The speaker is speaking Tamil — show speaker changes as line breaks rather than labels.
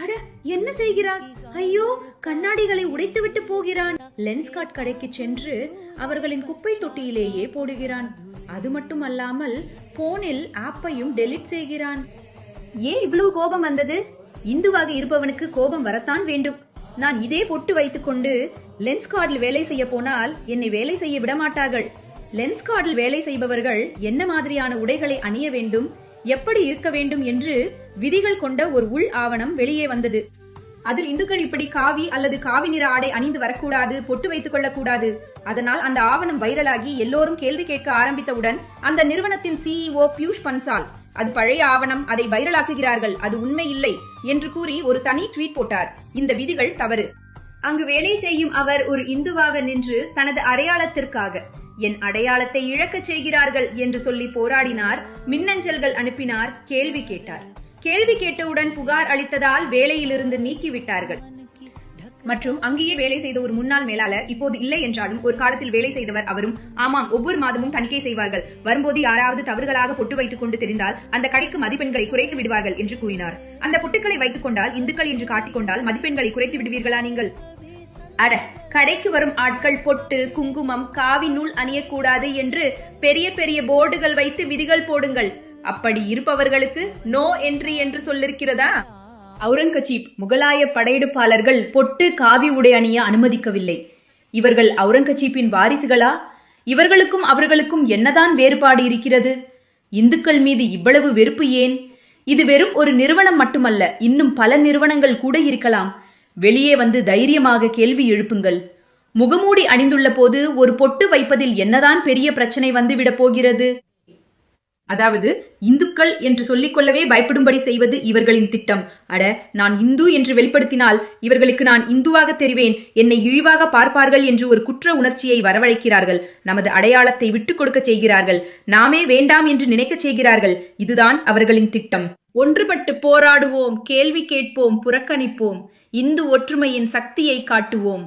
அட, என்ன செய்கிறான்? ஐயோ, கண்ணாடிகளை உடைத்துவிட்டு போகிறான். லென்ஸ்கார்ட் கடைக்கு சென்று அவர்களின் குப்பை தொட்டியிலேயே போடுகிறான். அது மட்டுமல்லாமல் போனில் ஆப்பையும் டெலிட் செய்கிறான். ஏன் இவ்வளவு கோபம் வந்தது? இந்துவாக இருப்பவனுக்கு கோபம் வரத்தான் வேண்டும். நான் இதே பொட்டு வைத்துக் கொண்டு லென்ஸ்கார்டில் வேலை செய்ய போனால் என்னை வேலை செய்ய விடமாட்டார்கள். லென்ஸ்கார்டில் வேலை செய்பவர்கள் என்ன மாதிரியான உடைகளை அணிய வேண்டும், எப்படி இருக்க வேண்டும் என்று விதிகள் கொண்ட ஒரு உள் ஆவணம் வெளியே வந்தது. அதில் இந்துக்கள் இப்படி காவி அல்லது காவி நிற ஆடை அணிந்து வரக்கூடாது, பொட்டு வைத்துக் கொள்ளக்கூடாது. அதனால் அந்த ஆவணம் வைரலாகி எல்லோரும் கேள்வி கேட்க ஆரம்பித்தவுடன் அந்த நிறுவனத்தின் CEO பியூஷ் பன்சால், அது பழைய ஆவணம், அதை வைரலாக்குகிறார்கள், அது உண்மை இல்லை என்று கூறி ஒரு தனி ட்வீட் போட்டார். இந்த விதிகள் தவறு. அங்கு வேலை செய்யும் அவர் ஒரு இந்துவாக நின்று தனது அடையாளத்திற்காக என் அடையாளத்தை இழக்கச் செய்கிறார்கள் என்று சொல்லி போராடினார். மின்னஞ்சல்கள் அனுப்பினார், கேள்வி கேட்டார். கேள்வி கேட்டவுடன் புகார் அளித்ததால் வேலையிலிருந்து நீக்கிவிட்டார்கள். மற்றும் அங்கேயே வேலை செய்த ஒரு முன்னாள் மேலாளர், இப்போது இல்லை என்றாலும் ஒரு காலத்தில் வேலை செய்தவர் அவரும், ஆமாம், ஒவ்வொரு மாதமும் தணிக்கை செய்வார்கள், வரும்போது யாராவது தவறுகளாக பொட்டு வைத்துக் கொண்டு தெரிந்தால் அந்த கடைக்கு மதிப்பெண்களை குறைத்து விடுவார்கள் என்று கூறினார். அந்த பொட்டுக்களை வைத்துக் கொண்டால், இந்துக்கள் என்று காட்டிக்கொண்டால் மதிப்பெண்களை குறைத்து விடுவீர்களா நீங்கள்? அட, கடைக்கு வரும் ஆட்கள் பொட்டு, குங்குமம், காவி நூல் அணியக்கூடாது என்று பெரிய பெரிய போர்டுகள் வைத்து விதிகள் போடுங்கள். அப்படி இருப்பவர்களுக்கு நோ என்ட்ரி என்று சொல்லிருக்கிறதா? அவுரங்கசீப் முகலாய படையெடுப்பாளர்கள் பொட்டு, காவி உடை அணிய அனுமதிக்கவில்லை. இவர்கள் அவுரங்கசீப்பின் வாரிசுகளா? இவர்களுக்கும் அவர்களுக்கும் என்னதான் வேறுபாடு இருக்கிறது? இந்துக்கள் மீது இவ்வளவு வெறுப்பு ஏன்? இது வெறும் ஒரு நிறுவனம் மட்டுமல்ல, இன்னும் பல நிறுவனங்கள் கூட இருக்கலாம். வெளியே வந்து தைரியமாக கேள்வி எழுப்புங்கள். முகமூடி அணிந்துள்ள போது ஒரு பொட்டு வைப்பதில் என்னதான் பெரிய பிரச்சனை வந்துவிடப் போகிறது? அதாவது இந்துக்கள் என்று சொல்லிக் கொள்ளவே பயப்படும்படி செய்வது இவர்களின் திட்டம். அட, நான் இந்து என்று வெளிப்படுத்தினால் இவர்களுக்கு நான் இந்துவாக தெரிவேன், என்னை இழிவாக பார்ப்பார்கள் என்று ஒரு குற்ற உணர்ச்சியை வரவழைக்கிறார்கள். நமது அடையாளத்தை விட்டுக் கொடுக்க செய்கிறார்கள். நாமே வேண்டாம் என்று நினைக்க செய்கிறார்கள். இதுதான் அவர்களின் திட்டம். ஒன்றுபட்டு போராடுவோம், கேள்வி கேட்போம், புறக்கணிப்போம். இந்து ஒற்றுமையின் சக்தியை காட்டுவோம்.